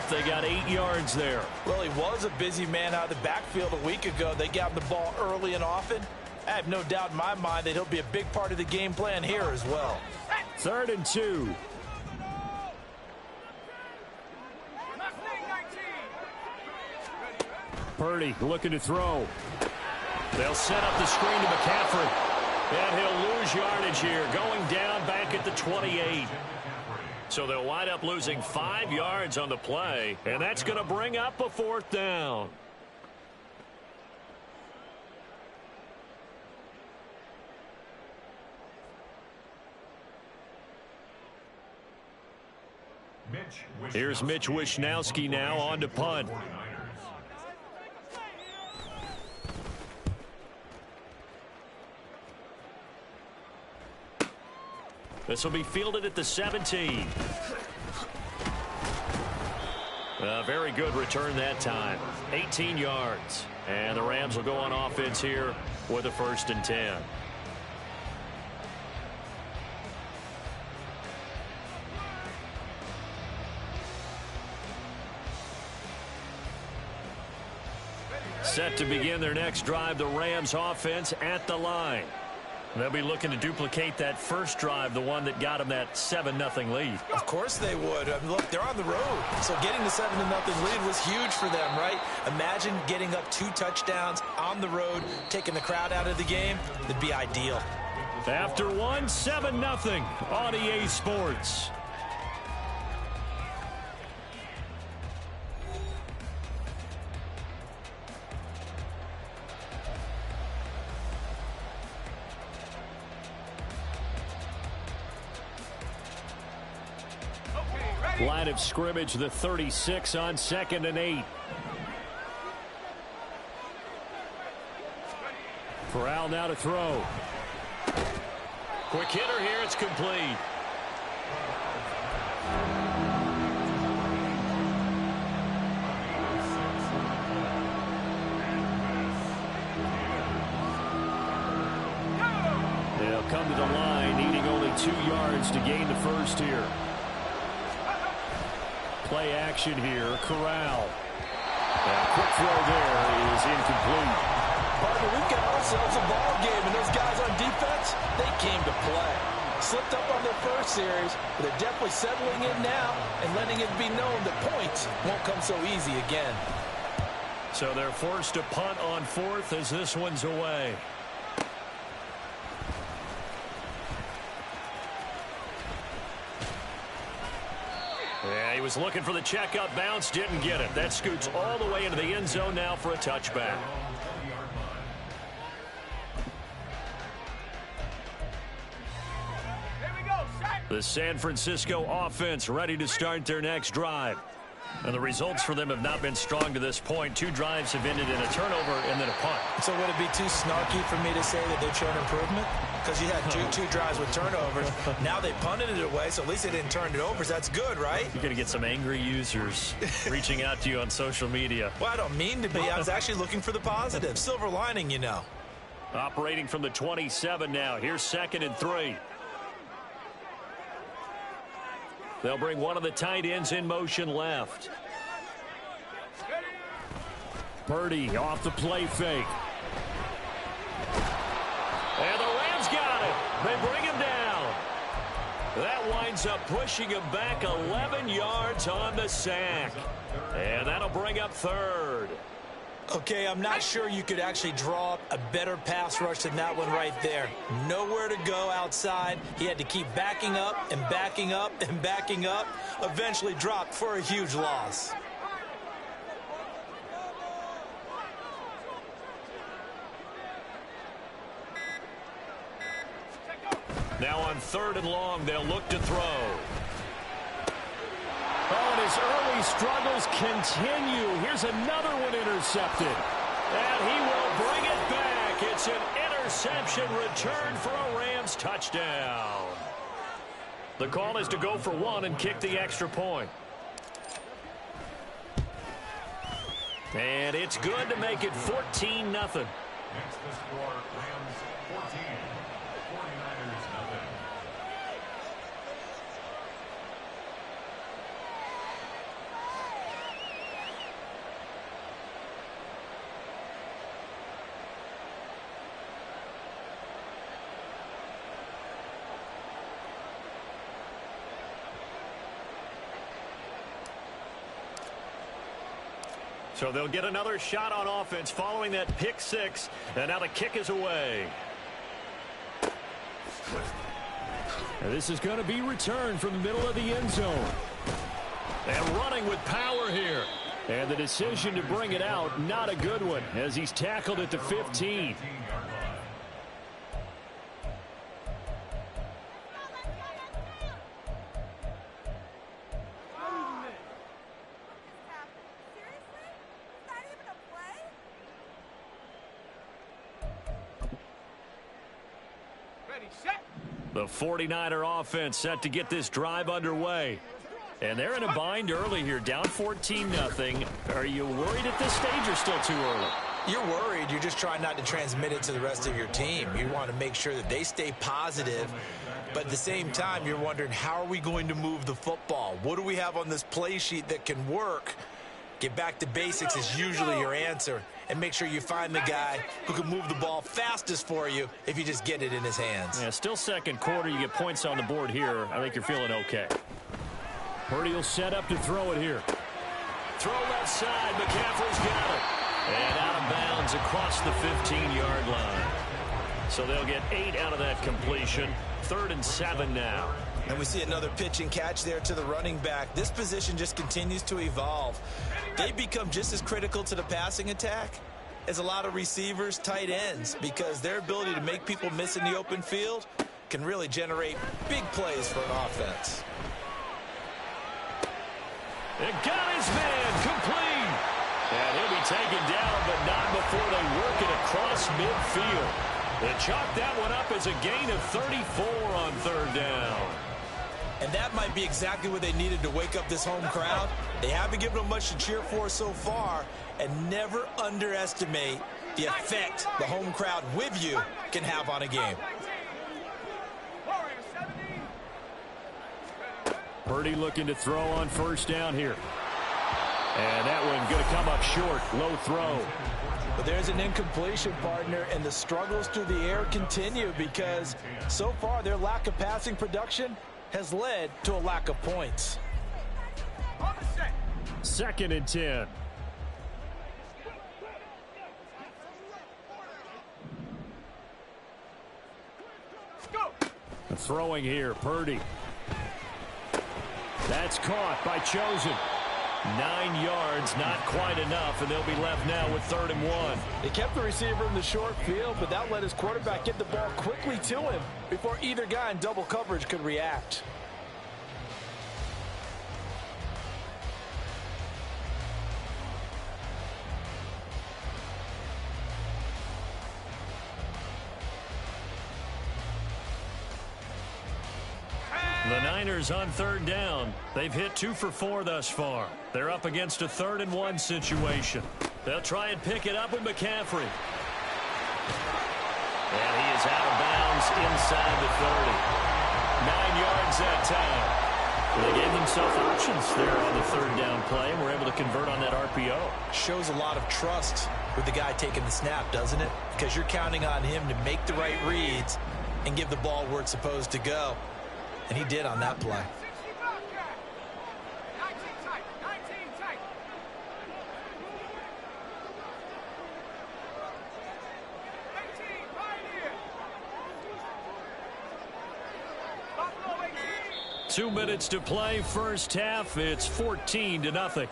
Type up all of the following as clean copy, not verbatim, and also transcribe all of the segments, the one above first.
up. They got 8 yards there. Well, he was a busy man out of the backfield a week ago. They got him the ball early and often. I have no doubt in my mind that he'll be a big part of the game plan here as well. 3rd and 2. Purdy looking to throw. They'll set up the screen to McCaffrey. And he'll lose yardage here, going down back at the 28. So they'll wind up losing 5 yards on the play, and that's going to bring up a 4th down. Here's Mitch Wishnowski now on to punt. This will be fielded at the 17. A very good return that time. 18 yards. And the Rams will go on offense here with a 1st and 10. Set to begin their next drive, the Rams offense at the line. They'll be looking to duplicate that first drive, the one that got them that 7-0 lead. Of course they would. I mean, look, they're on the road. So getting the 7-0 lead was huge for them, right? Imagine getting up 2 touchdowns on the road, taking the crowd out of the game. That'd be ideal. After 7-0 on EA Sports. Line of scrimmage, the 36 on 2nd and 8. Corral now to throw. Quick hitter here, it's complete. They'll come to the line, needing only 2 yards to gain the first here. Play action here, Corral. And quick throw there is incomplete. Partner, we've got ourselves a ball game, and those guys on defense, they came to play. Slipped up on their first series, but they're definitely settling in now and letting it be known that points won't come so easy again. So they're forced to punt on 4th as this one's away. Yeah, he was looking for the checkup bounce, didn't get it. That scoots all the way into the end zone now for a touchback. The San Francisco offense ready to start their next drive. And the results for them have not been strong to this point. 2 drives have ended in a turnover and then a punt. So would it be too snarky for me to say that they've shown improvement? Because you had two drives with turnovers. Now they punted it away, so at least they didn't turn it over. So that's good, right? You're going to get some angry users reaching out to you on social media. Well, I don't mean to be. I was actually looking for the positive. Silver lining, you know. Operating from the 27 now. Here's 2nd and 3. They'll bring one of the tight ends in motion left. Purdy off the play fake. And the Rams got it. They bring him down. That winds up pushing him back 11 yards on the sack. And that'll bring up 3rd. Okay, I'm not sure you could actually draw up a better pass rush than that one right there. Nowhere to go outside. He had to keep backing up and backing up and backing up. Eventually dropped for a huge loss. Now on 3rd and long, they'll look to throw. Oh, and his early struggles continue. Here's another one intercepted. And he will bring it back. It's an interception return for a Rams touchdown. The call is to go for 1 and kick the extra point. And it's good to make it 14-0. Next to score, Rams 14, 49ers nothing. So they'll get another shot on offense following that pick six. And now the kick is away. And this is going to be returned from the middle of the end zone. And running with power here. And the decision to bring it out, not a good one, as he's tackled at the 15. The 49er offense set to get this drive underway. And they're in a bind early here, down 14-0. Are you worried at this stage or still too early? You're worried. You're just trying not to transmit it to the rest of your team. You want to make sure that they stay positive. But at the same time, you're wondering, how are we going to move the football? What do we have on this play sheet that can work? Get back to basics is usually your answer. And make sure you find the guy who can move the ball fastest for you if you just get it in his hands. Yeah, still second quarter. You get points on the board here. I think you're feeling okay. Purdy will set up to throw it here. Throw left side. McCaffrey's got it. And out of bounds across the 15-yard line. So they'll get 8 out of that completion. 3rd and 7 now. And we see another pitch and catch there to the running back. This position just continues to evolve. They become just as critical to the passing attack as a lot of receivers, tight ends, because their ability to make people miss in the open field can really generate big plays for an offense. It got his man complete. And he'll be taken down, but not before they work it across midfield. They chalk that one up as a gain of 34 on 3rd down. And that might be exactly what they needed to wake up this home crowd. They haven't given them much to cheer for so far, and never underestimate the effect the home crowd with you can have on a game. Purdy looking to throw on 1st down here. And that one going to come up short. Low throw. But there's an incompletion, partner, and the struggles through the air continue because so far their lack of passing production has led to a lack of points. 2nd and 10. Throwing here, Purdy. That's caught by Chosen. 9 yards, not quite enough, and they'll be left now with 3rd and 1. They kept the receiver in the short field, but that let his quarterback get the ball quickly to him before either guy in double coverage could react. The Niners on 3rd down. They've hit 2 for 4 thus far. They're up against a 3rd and 1 situation. They'll try and pick it up with McCaffrey. And he is out of bounds inside the 30. 9 yards that time. They gave themselves options there on the 3rd down play and were able to convert on that RPO. Shows a lot of trust with the guy taking the snap, doesn't it? Because you're counting on him to make the right reads and give the ball where it's supposed to go. And he did on that play. Two minutes to play, first half. It's 14-0.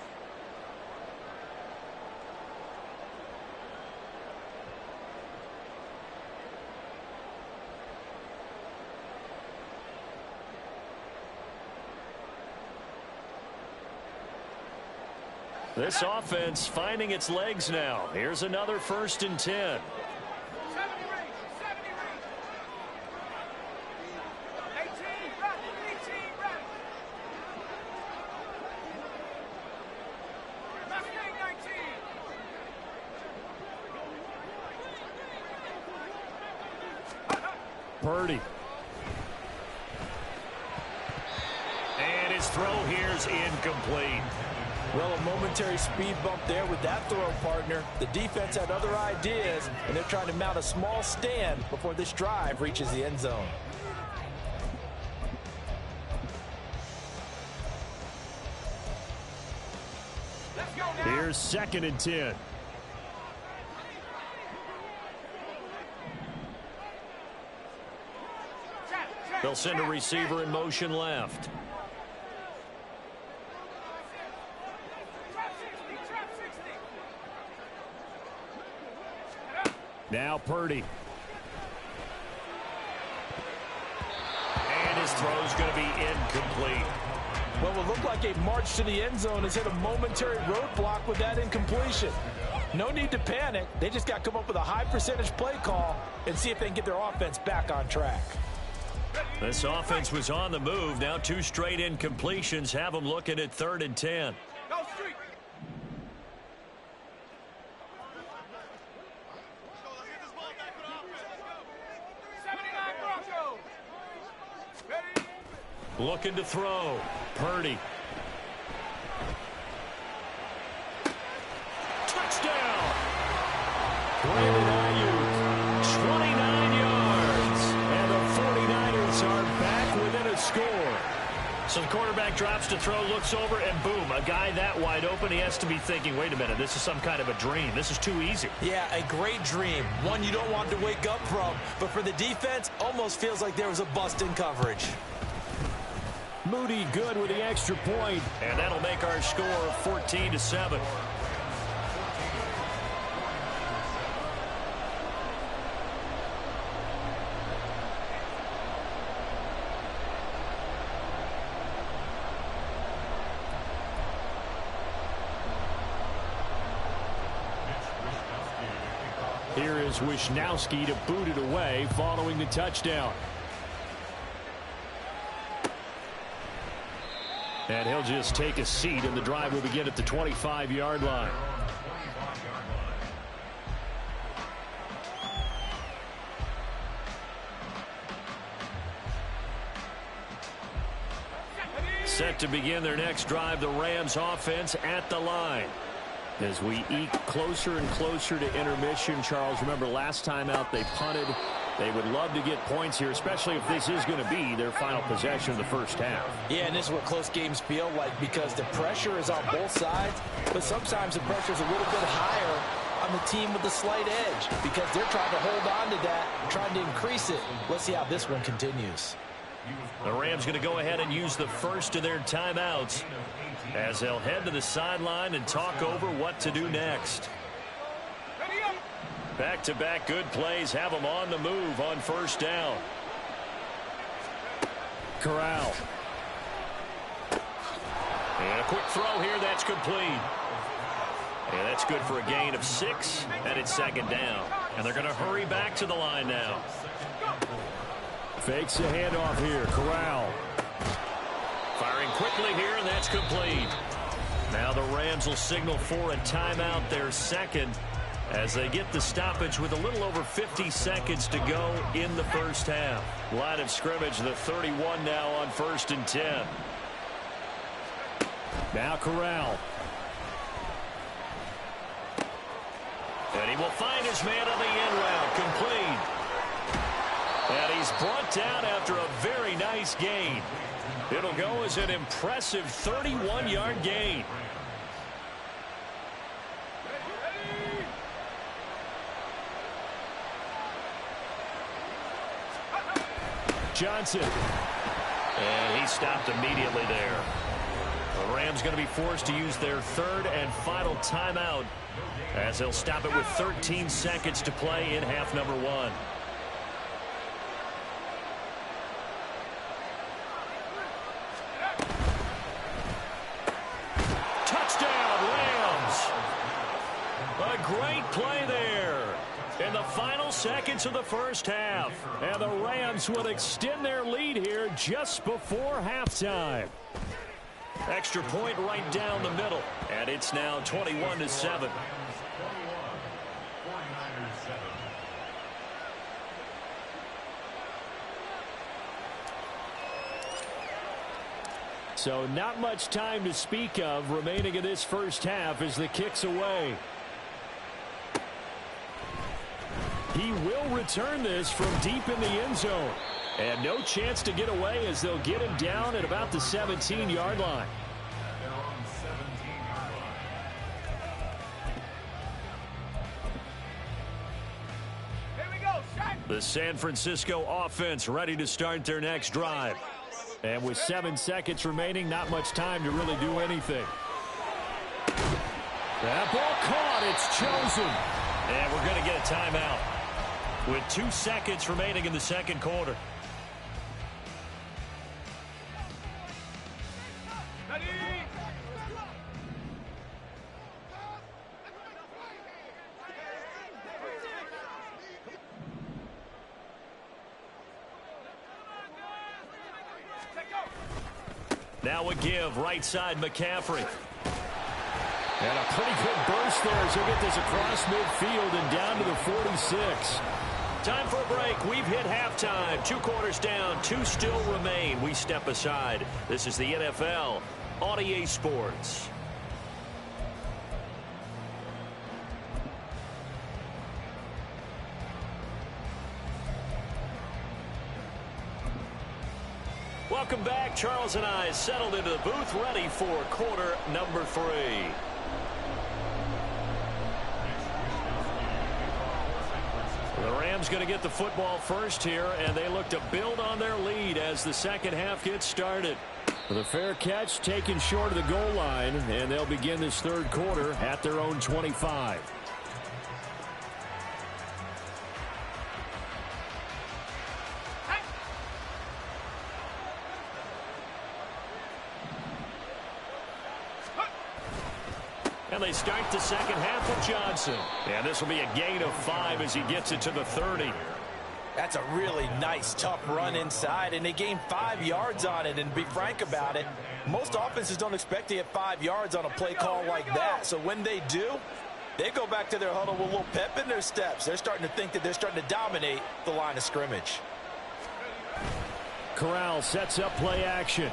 This offense finding its legs now. Here's another 1st and 10. Purdy. And his throw here's incomplete. Well, a momentary speed bump there with that throw, partner. The defense had other ideas, and they're trying to mount a small stand before this drive reaches the end zone. Here's 2nd and 10. They'll send a receiver in motion left. Now Purdy. And his throw's going to be incomplete. What will look like a march to the end zone has hit a momentary roadblock with that incompletion. No need to panic. They just got to come up with a high percentage play call and see if they can get their offense back on track. This offense was on the move. Now 2 straight incompletions have them looking at 3rd and 10. Looking to throw. Purdy. Touchdown! Brandon Ayuk, 29 yards. And the 49ers are back within a score. So the quarterback drops to throw, looks over, and boom, a guy that wide open, he has to be thinking, wait a minute, this is some kind of a dream. This is too easy. Yeah, a great dream. One you don't want to wake up from. But for the defense, almost feels like there was a bust in coverage. Moody good with the extra point, and that'll make our score 14-7. Here is Wisnowski to boot it away following the touchdown. And he'll just take a seat, and the drive will begin at the 25-yard line. Set to begin their next drive, the Rams offense at the line. As we eke closer and closer to intermission, Charles, remember last time out they punted. They would love to get points here, especially if this is going to be their final possession of the first half. Yeah, and this is what close games feel like because the pressure is on both sides, but sometimes the pressure is a little bit higher on the team with the slight edge because they're trying to hold on to that, trying to increase it. Let's see how this one continues. The Rams going to go ahead and use the first of their timeouts as they'll head to the sideline and talk over what to do next. Back-to-back good plays have them on the move on first down. Corral. And a quick throw here, that's complete. And that's good for a gain of 6, and it's 2nd down. And they're going to hurry back to the line now. Fakes the handoff here, Corral. Firing quickly here, and that's complete. Now the Rams will signal for a timeout, their second, as they get the stoppage with a little over 50 seconds to go in the first half. Line of scrimmage, the 31 now on 1st and 10. Now Corral. And he will find his man on the end route, complete. And he's brought down after a very nice gain. It'll go as an impressive 31-yard gain. Johnson. And he stopped immediately there. The Rams going to be forced to use their 3rd and final timeout as they'll stop it with 13 seconds to play in half number 1. Touchdown, Rams. A great play there in the final seconds of the first half. And the Rams would extend their lead here just before halftime. Extra point right down the middle. And it's now 21-7. So not much time to speak of remaining in this first half as the kick's away. He will return this from deep in the end zone. And no chance to get away as they'll get him down at about the 17-yard line. The San Francisco offense ready to start their next drive. And with 7 seconds remaining, not much time to really do anything. That ball caught. It's chosen. And we're going to get a timeout with 2 seconds remaining in the second quarter. Now a give, right side McCaffrey. And a pretty good burst there as he'll get this across midfield and down to the 46. Time for a break. We've hit halftime. 2 quarters down, 2 still remain. We step aside. This is the NFL on EA Sports. Welcome back. Charles and I settled into the booth, ready for quarter number 3. The Rams going to get the football first here, and they look to build on their lead as the second half gets started. The fair catch taken short of the goal line, and they'll begin this third quarter at their own 25. And they start the second half with Johnson. And this will be a gain of 5 as he gets it to the 30. That's a really nice, tough run inside, and they gained 5 yards on it. And to be frank about it, most offenses don't expect to get 5 yards on a play call like that. So when they do, they go back to their huddle with a little pep in their steps. They're starting to think that they're starting to dominate the line of scrimmage. Corral sets up play action.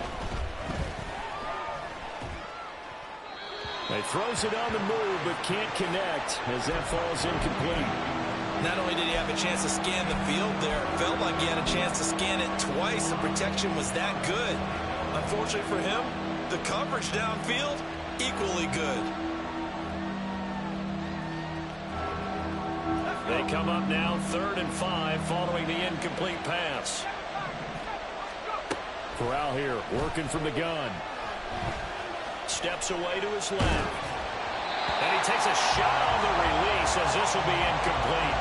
He throws it on the move, but can't connect as that falls incomplete. Not only did he have a chance to scan the field there, it felt like he had a chance to scan it twice. The protection was that good. Unfortunately for him, the coverage downfield, equally good. They come up now 3rd and 5 following the incomplete pass. Corral here working from the gun. Steps away to his left. And he takes a shot on the release as this will be incomplete.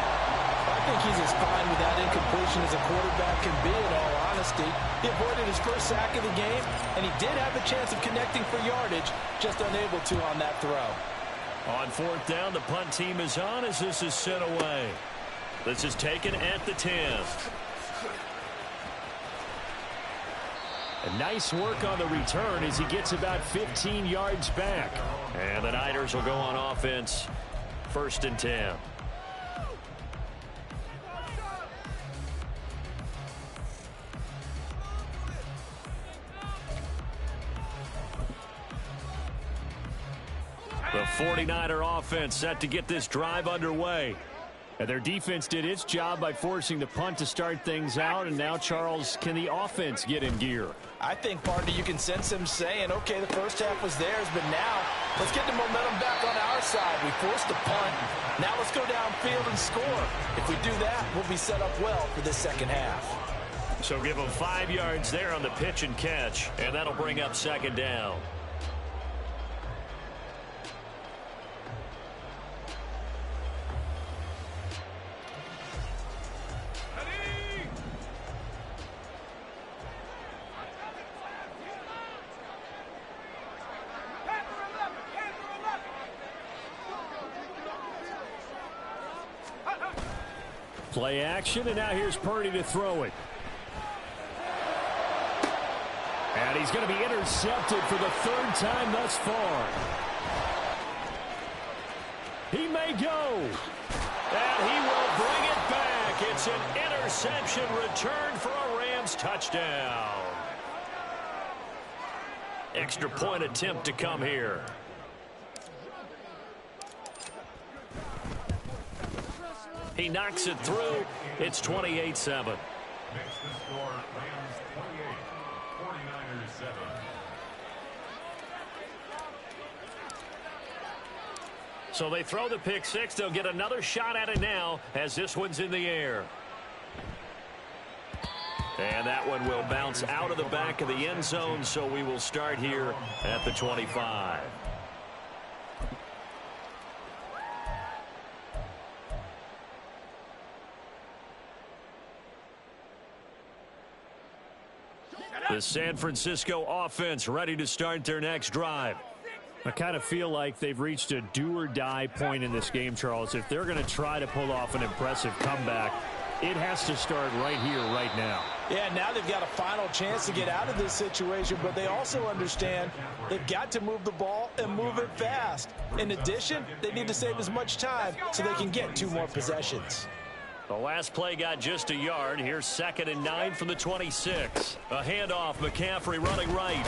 I think he's as fine with that incompletion as a quarterback can be, in all honesty. He avoided his first sack of the game, and he did have a chance of connecting for yardage, just unable to on that throw. On 4th down, the punt team is on as this is sent away. This is taken at the 10. A nice work on the return as he gets about 15 yards back. And the Niners will go on offense, 1st and 10. The 49er offense set to get this drive underway. And their defense did its job by forcing the punt to start things out. And now, Charles, can the offense get in gear? I think, partner, you can sense him saying, okay, the first half was theirs, but now let's get the momentum back on our side. We forced the punt. Now let's go downfield and score. If we do that, we'll be set up well for this second half. So give them 5 yards there on the pitch and catch, and that'll bring up 2nd down. Play action, and now here's Purdy to throw it. And he's going to be intercepted for the 3rd time thus far. He may go. And he will bring it back. It's an interception return for a Rams touchdown. Extra point attempt to come here. He knocks it through. It's 28-7. Makes the score Rams 28, 49ers 7. So they throw the pick 6. They'll get another shot at it now as this one's in the air. And that one will bounce out of the back of the end zone, so we will start here at the 25. The San Francisco offense ready to start their next drive. I kind of feel like they've reached a do-or-die point in this game, Charles. If they're going to try to pull off an impressive comeback, it has to start right here, right now. Yeah, now they've got a final chance to get out of this situation, but they also understand they've got to move the ball and move it fast. In addition, they need to save as much time so they can get 2 more possessions. The last play got just a yard. Here's 2nd and 9 from the 26. A handoff, McCaffrey running right.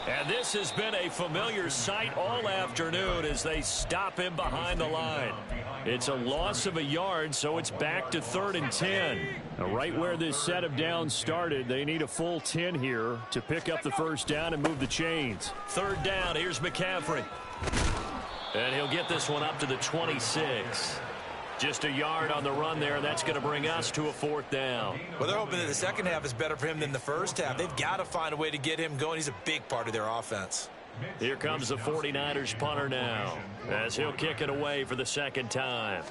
And this has been a familiar sight all afternoon as they stop him behind the line. It's a loss of a yard, so it's back to 3rd and 10. Now, right where this set of downs started, they need a full 10 here to pick up the first down and move the chains. 3rd down, here's McCaffrey. And he'll get this one up to the 26. Just a yard on the run there. That's going to bring us to a 4th down. Well, they're hoping that the second half is better for him than the first half. They've got to find a way to get him going. He's a big part of their offense. Here comes the 49ers punter now as he'll kick it away for the 2nd time.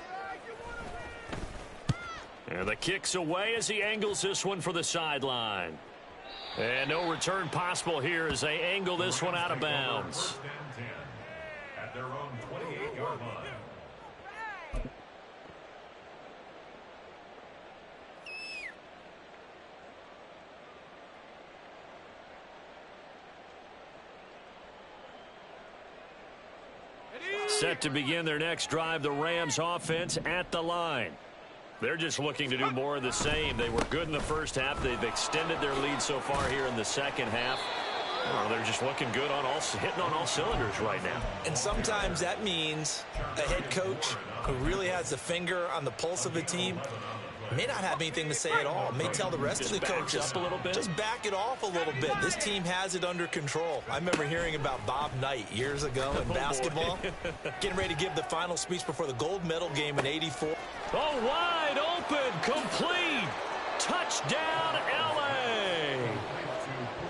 And the kick's away as he angles this one for the sideline. And no return possible here as they angle this one out of bounds. At their own 28-yard line. Set to begin their next drive, the Rams offense at the line. They're just looking to do more of the same. They were good in the first half. They've extended their lead so far here in the second half. Well, they're just looking good on hitting on all cylinders right now. And sometimes that means a head coach who really has a finger on the pulse of the team may not have anything to say at all. May tell the rest of the coaches up a little bit. Just back it off a little bit. This team has it under control. I remember hearing about Bob Knight years ago in basketball. Getting ready to give the final speech before the gold medal game in '84. Oh, wide open, complete. Touchdown, L.A.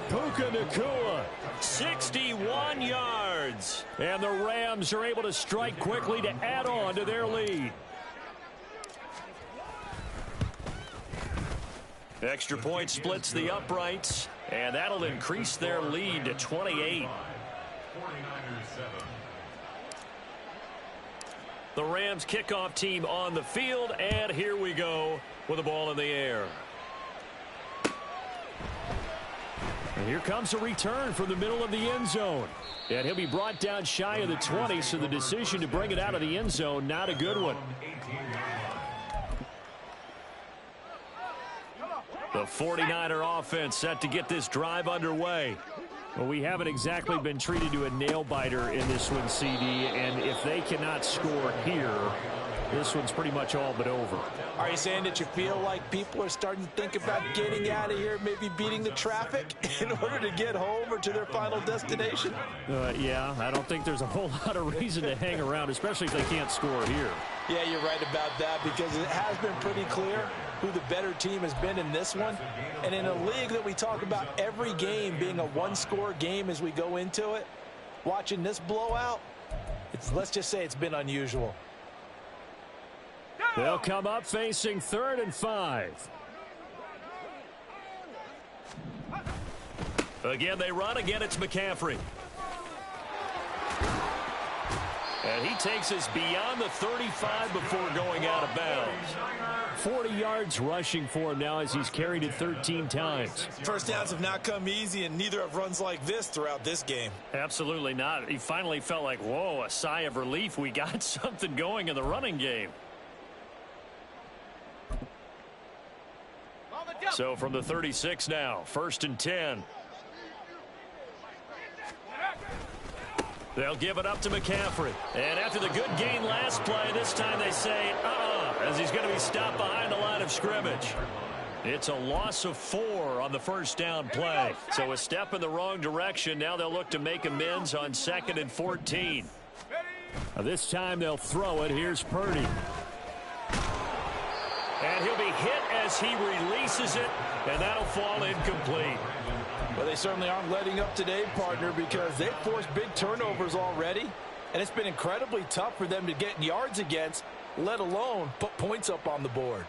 Puka Nacua, 61 yards. And the Rams are able to strike quickly to add on to their lead. Extra point splits the uprights, and that'll increase their lead to 28. The Rams kickoff team on the field, and here we go with the ball in the air. And here comes a return from the middle of the end zone. And he'll be brought down shy of the 20, so the decision to bring it out of the end zone, not a good one. The 49er offense set to get this drive underway. Well, we haven't exactly been treated to a nail-biter in this one, CD, and if they cannot score here, this one's pretty much all but over. Are you saying that you feel like people are starting to think about getting out of here, maybe beating the traffic in order to get home or to their final destination? Yeah, I don't think there's a whole lot of reason to hang around, especially if they can't score here. Yeah, you're right about that, because it has been pretty clear who the better team has been in this one. And in a league that we talk about every game being a one-score game as we go into it, watching this blowout, let's just say it's been unusual. They'll come up facing 3rd and 5. Again, they run. Again, it's McCaffrey. And he takes us beyond the 35 before going out of bounds. 40 yards rushing for him now as he's carried it 13 times. First downs have not come easy, and neither have runs like this throughout this game. Absolutely not. He finally felt like, whoa, a sigh of relief. We got something going in the running game. So from the 36 now, 1st and 10. They'll give it up to McCaffrey. And after the good gain last play, this time they say, as he's going to be stopped behind the line of scrimmage. It's a loss of 4 on the first down play. So a step in the wrong direction. Now they'll look to make amends on 2nd and 14. This time they'll throw it. Here's Purdy. And he'll be hit as he releases it, and that'll fall incomplete. Well, they certainly aren't letting up today, partner, because they've forced big turnovers already, and it's been incredibly tough for them to get yards against, let alone put points up on the board.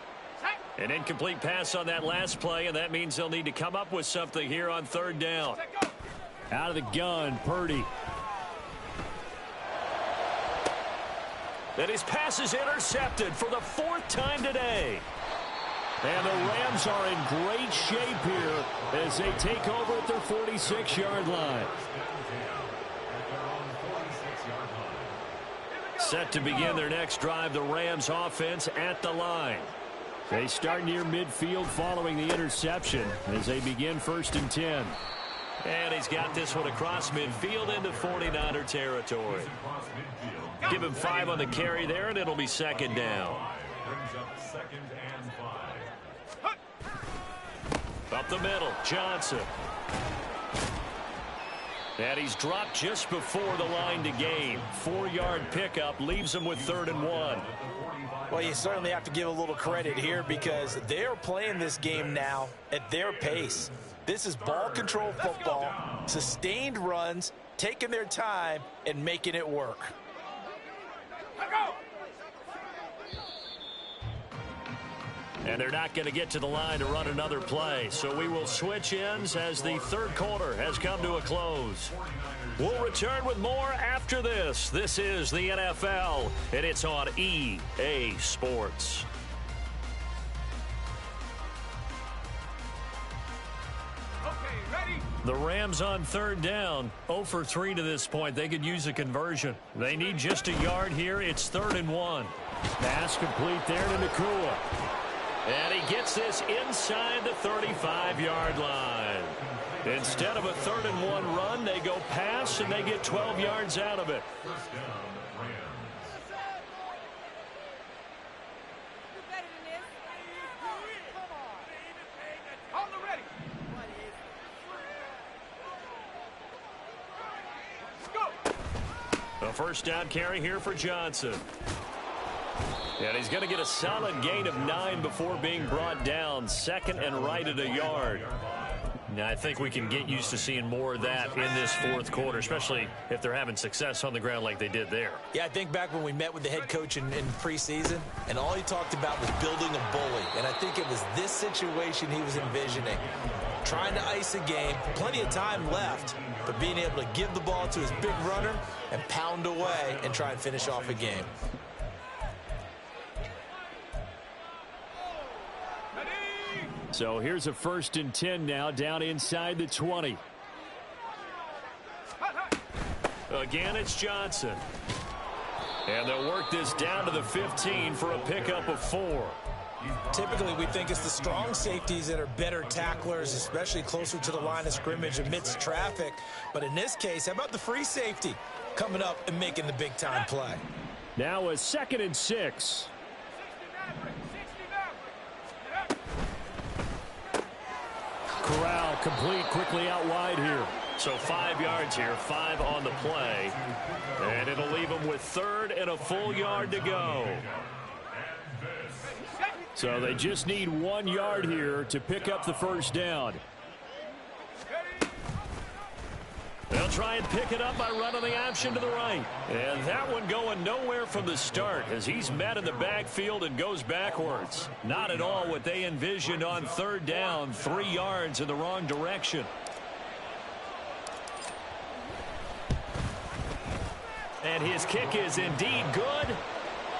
An incomplete pass on that last play, and that means they'll need to come up with something here on third down. Out of the gun, Purdy. And his pass is intercepted for the 4th time today. And the Rams are in great shape here as they take over at their 46-yard line. Set to begin their next drive, the Rams offense at the line. They start near midfield following the interception as they begin 1st and 10. And he's got this one across midfield into 49er territory. Give him 5 on the carry there, and it'll be 2nd down. Up the middle, Johnson. And he's dropped just before the line to gain. 4-yard pickup leaves him with 3rd and 1. Well, you certainly have to give a little credit here because they're playing this game now at their pace. This is ball control football, sustained runs, taking their time, and making it work. And they're not going to get to the line to run another play. So we will switch ends as the 3rd quarter has come to a close. We'll return with more after this. This is the NFL, and it's on EA Sports. The Rams on 3rd down, 0 for 3 to this point. They could use a conversion. They need just a yard here. It's 3rd and 1. Pass complete there to Nakua. And he gets this inside the 35-yard line. Instead of a 3rd and 1 run, they go pass, and they get 12 yards out of it. A 1st down carry here for Johnson. And he's going to get a solid gain of 9 before being brought down. 2nd and right at a yard. Now, I think we can get used to seeing more of that in this 4th quarter, especially if they're having success on the ground like they did there. Yeah, I think back when we met with the head coach in preseason, and all he talked about was building a bully. And I think it was this situation he was envisioning. Trying to ice a game, plenty of time left, but being able to give the ball to his big runner and pound away and try and finish off a game. So here's a 1st and 10 now down inside the 20. Again, it's Johnson. And they'll work this down to the 15 for a pickup of 4. Typically, we think it's the strong safeties that are better tacklers, especially closer to the line of scrimmage amidst traffic. But in this case, how about the free safety coming up and making the big-time play? Now a 2nd and 6. Corral complete quickly out wide here. So 5 yards here, 5 on the play. And it'll leave them with 3rd and a full yard to go. So they just need 1 yard here to pick up the 1st down. They'll try and pick it up by running the option to the right. And that one going nowhere from the start as he's met in the backfield and goes backwards. Not at all what they envisioned on 3rd down, 3 yards in the wrong direction. And his kick is indeed good.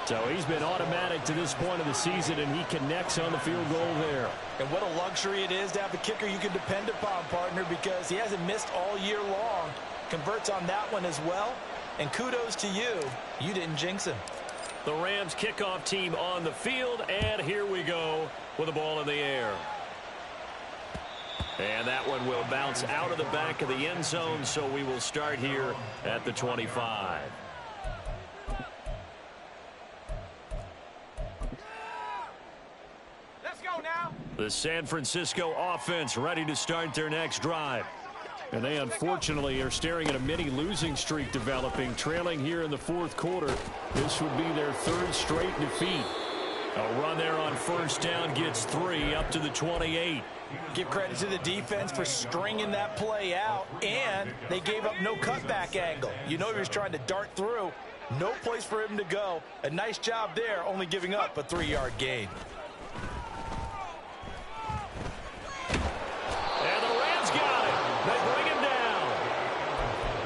So he's been automatic to this point of the season, and he connects on the field goal there. And what a luxury it is to have a kicker you can depend upon, partner, because he hasn't missed all year long. Converts on that one as well. And kudos to you. You didn't jinx him. The Rams kickoff team on the field, and here we go with the ball in the air. And that one will bounce out of the back of the end zone, so we will start here at the 25. The San Francisco offense ready to start their next drive. And they unfortunately are staring at a mini losing streak developing, trailing here in the 4th quarter. This would be their 3rd straight defeat. A run there on first down gets 3 up to the 28. Give credit to the defense for stringing that play out, and they gave up no cutback angle. You know he was trying to dart through. No place for him to go. A nice job there, only giving up a 3-yard gain. And the Rams got it. They bring him down.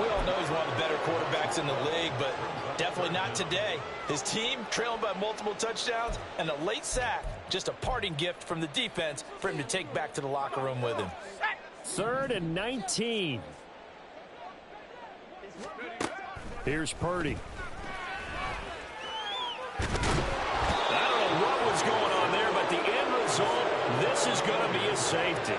We all know he's one of the better quarterbacks in the league, but definitely not today. His team trailing by multiple touchdowns and a late sack. Just a parting gift from the defense for him to take back to the locker room with him. 3rd and 19. Here's Purdy. I don't know what was going on there, but the end result, this is going to be a safety.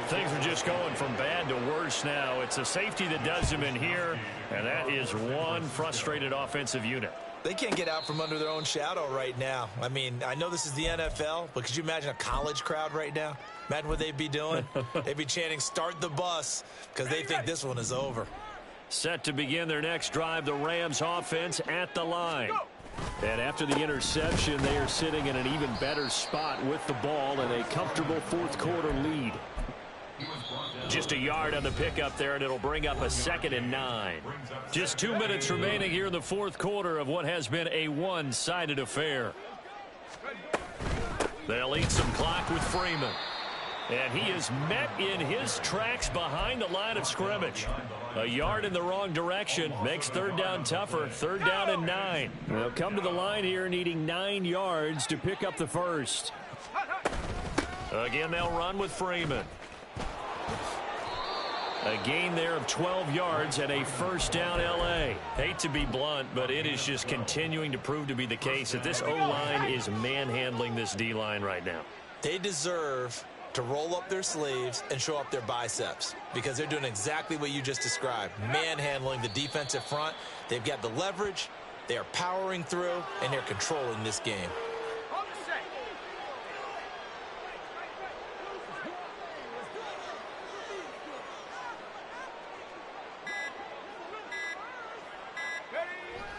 Things are just going from bad to worse now. It's a safety that does him in here, and that is one frustrated offensive unit. They can't get out from under their own shadow right now. I mean, I know this is the NFL, but could you imagine a college crowd right now? Imagine what they'd be doing. They'd be chanting, "Start the bus," because they think this one is over. Set to begin their next drive, the Rams offense at the line. And after the interception, they are sitting in an even better spot with the ball and a comfortable 4th quarter lead. Just a yard on the pickup there, and it'll bring up a 2nd and 9. Just 2 minutes remaining here in the 4th quarter of what has been a one-sided affair. They'll eat some clock with Freeman. And he is met in his tracks behind the line of scrimmage. A yard in the wrong direction makes 3rd down tougher. 3rd down and 9. They'll come to the line here needing 9 yards to pick up the first. Again, they'll run with Freeman. A gain there of 12 yards and a 1st down L.A. Hate to be blunt, but it is just continuing to prove to be the case that this O-line is manhandling this D-line right now. They deserve to roll up their sleeves and show up their biceps because they're doing exactly what you just described, manhandling the defensive front. They've got the leverage, they are powering through, and they're controlling this game.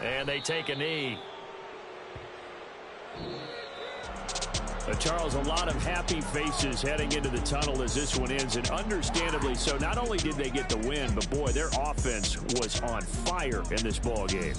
And they take a knee. Charles, a lot of happy faces heading into the tunnel as this one ends, and understandably so. Not only did they get the win, but boy, their offense was on fire in this ball game.